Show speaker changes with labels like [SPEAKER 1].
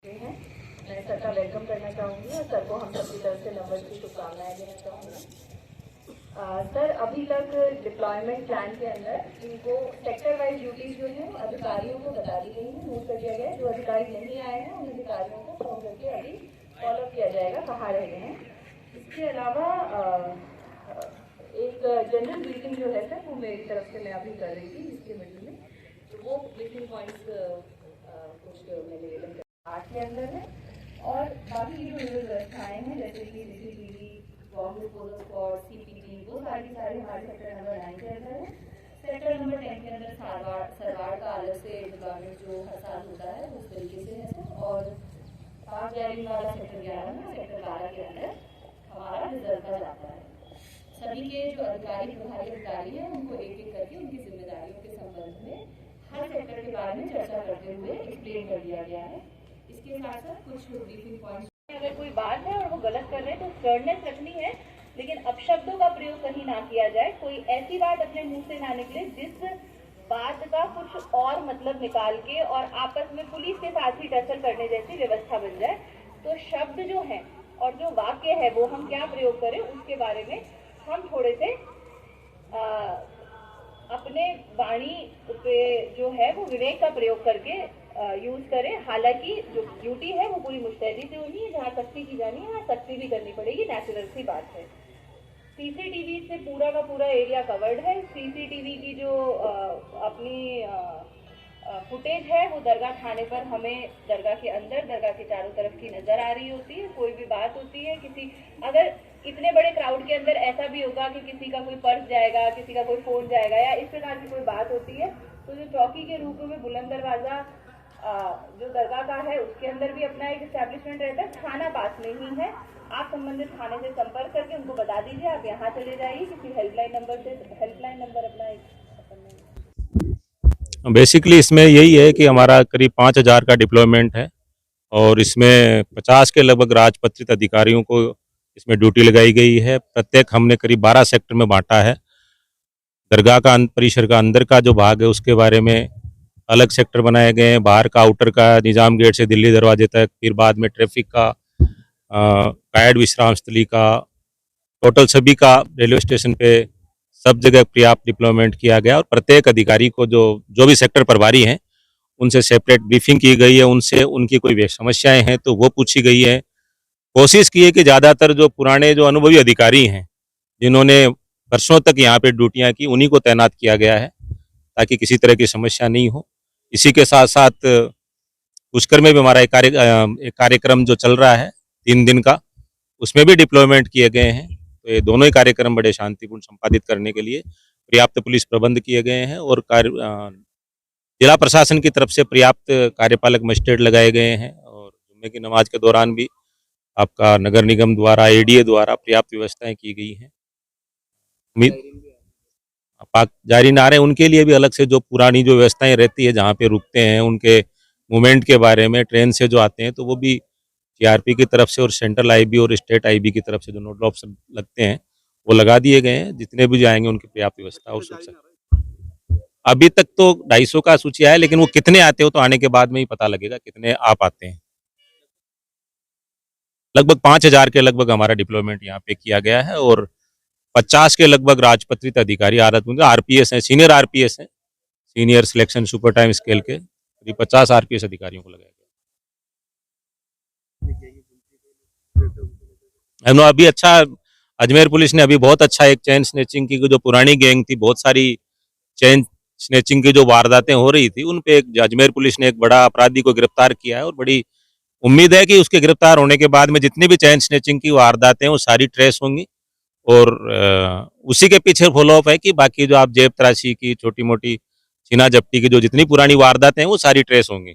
[SPEAKER 1] मैं सर का वेलकम करना चाहूँगी और सर को हम सबकी तरफ से नंबर की शुभकामनाएं देना चाहूँगी। सर अभी तक डिप्लॉयमेंट प्लान के अंदर इनको सेक्टर वाइज ड्यूटीज जो है अधिकारियों को बता दी गई है, नोट कर दिया गया है। जो अधिकारी नहीं आए हैं उन अधिकारियों को फोन करके अभी फॉलो किया जाएगा कहाँ रह गए हैं। इसके अलावा एक जनरल ब्रीफिंग जो है सर वो मेरी तरफ से मैं अभी कर रही थी इसके मिडल में, तो वो ब्रीफिंग पॉइंट्स कुछ मैं निवेदन आठ के अंदर है। और बाकी जो व्यवस्थाएं हैं जैसे कि CCTV, bomb disposal squad, CPT, वो सारे हमारे सेक्टर नंबर 9 के अंदर है। सेक्टर नंबर 10 के अंदर सरवाड़ का अलग से डिप्लॉयमेंट जो हर साल होता है उस तरीके से है सर। और 5 गैरिंग वाला सेक्टर 11 में, सेक्टर 12 के अंदर हमारा रिजर्व का जाता है। सभी के जो अधिकारी प्रभारी अधिकारी हैं उनको एक एक करके उनकी जिम्मेदारियों के संबंध में हर सेक्टर के बारे में चर्चा करते हुए एक्सप्लेन कर दिया गया है। इसके साथ साथ कुछ ब्रीफिंग पॉइंट्स, अगर कोई बात है और वो गलत कर रहे हैं तो स्टर्ननेस रखनी है, लेकिन अपशब्दों का प्रयोग कहीं ना किया जाए। कोई ऐसी बात अपने मुंह से ना निकले जिस बात का कुछ और मतलब निकाल के और आपस में पुलिस के साथ ही टसल करने जैसी व्यवस्था बन जाए। तो शब्द जो है और जो वाक्य है वो हम क्या प्रयोग करें उसके बारे में हम थोड़े से अपने वाणी पे जो है वो विवेक का प्रयोग करके यूज करें। हालांकि जो ड्यूटी है वो पूरी मुस्तैदी से होनी है, जहाँ सख्ती की जानी है वहाँ सख्ती भी करनी पड़ेगी, नेचुरल सी बात है। CCTV से पूरा का पूरा एरिया कवर्ड है। CCTV की जो अपनी फुटेज है वो दरगाह थाने पर हमें दरगाह के अंदर, दरगाह के चारों तरफ की नजर आ रही होती है। कोई भी बात होती है, अगर इतने बड़े क्राउड के अंदर ऐसा भी होगा कि किसी का कोई पर्स जाएगा, किसी का कोई फोन जाएगा या इस प्रकार की कोई बात होती है, तो जो चौकी के रूप में बुलंद दरवाजा जो दरगाह का है उसके अंदर भी अपना एक एस्टेब्लिशमेंट रहता है। थाना पास में ही है, आप संबंधित थाने से संपर्क करके उनको बता दीजिए आप यहाँ चले जाइए किसी हेल्पलाइन नंबर से। हेल्पलाइन नंबर अपना
[SPEAKER 2] बेसिकली इसमें यही है कि हमारा करीब 5,000 का डिप्लॉयमेंट है और इसमें 50 के लगभग राजपत्रित अधिकारियों को इसमें ड्यूटी लगाई गई है। प्रत्येक हमने करीब 12 सेक्टर में बांटा है। दरगाह का परिसर का अंदर का जो भाग है उसके बारे में अलग सेक्टर बनाए गए हैं, बाहर का आउटर का निजाम गेट से दिल्ली दरवाजे तक, फिर बाद में ट्रैफिक का, गाइड विश्राम स्थली का, टोटल सभी का रेलवे स्टेशन पे सब जगह पर्याप्त डिप्लॉयमेंट किया गया। और प्रत्येक अधिकारी को जो भी सेक्टर प्रभारी हैं उनसे सेपरेट ब्रीफिंग की गई है, उनसे उनकी कोई समस्याएं हैं तो वो पूछी गई है। कोशिश की है कि ज़्यादातर जो पुराने जो अनुभवी अधिकारी हैं जिन्होंने वर्षों तक यहाँ पे ड्यूटियाँ की उन्हीं को तैनात किया गया है ताकि किसी तरह की समस्या नहीं हो। इसी के साथ साथ पुष्कर में भी हमारा एक कार्यक्रम जो चल रहा है 3 दिन का, उसमें भी डिप्लॉयमेंट किए गए हैं। तो ये दोनों ही कार्यक्रम बड़े शांतिपूर्ण संपादित करने के लिए पर्याप्त पुलिस प्रबंध किए गए हैं और जिला प्रशासन की तरफ से पर्याप्त कार्यपालक मजिस्ट्रेट लगाए गए हैं। और जुम्मे की नमाज के दौरान भी आपका नगर निगम द्वारा, ADA द्वारा पर्याप्त व्यवस्थाएं की गई हैं। पाक जारी नारे उनके लिए भी अलग से जो पुरानी जो व्यवस्थाएं रहती है, जहाँ पे रुकते हैं, उनके मूवमेंट के बारे में, ट्रेन से जो आते हैं तो वो भी CRP की तरफ से और सेंट्रल IB और स्टेट IB की तरफ से जो नोट ड्रॉप्स लगते हैं वो लगा दिए गए हैं। जितने भी जाएंगे उनकी पर्याप्त व्यवस्था और सुरक्षा। अभी तक तो 250 का सूची है, लेकिन वो कितने आते हो तो आने के बाद में ही पता लगेगा कितने आ पाते हैं। लगभग 5,000 के लगभग हमारा डिप्लॉयमेंट यहाँ पे किया गया है और 50 के लगभग राजपत्रित अधिकारी RPS हैं, सीनियर RPS हैं, senior selection super time scale के करीब 50 RPS अधिकारियों को लगाया गया। अभी अच्छा अजमेर पुलिस ने अभी बहुत अच्छा एक चेन स्नेचिंग की जो पुरानी गैंग थी, बहुत सारी चेन स्नेचिंग की जो वारदातें हो रही थी उन पे अजमेर पुलिस ने एक बड़ा अपराधी को गिरफ्तार किया है और बड़ी उम्मीद है कि उसके गिरफ्तार होने के बाद में जितनी भी चेन स्नेचिंग की वारदातें वो सारी ट्रेस होंगी। और उसी के पीछे फॉलोअप है कि बाकी जो आप जेब तराशी की, छोटी मोटी छीना झपटी की जो जितनी पुरानी वारदातें हैं वो सारी ट्रेस होंगी।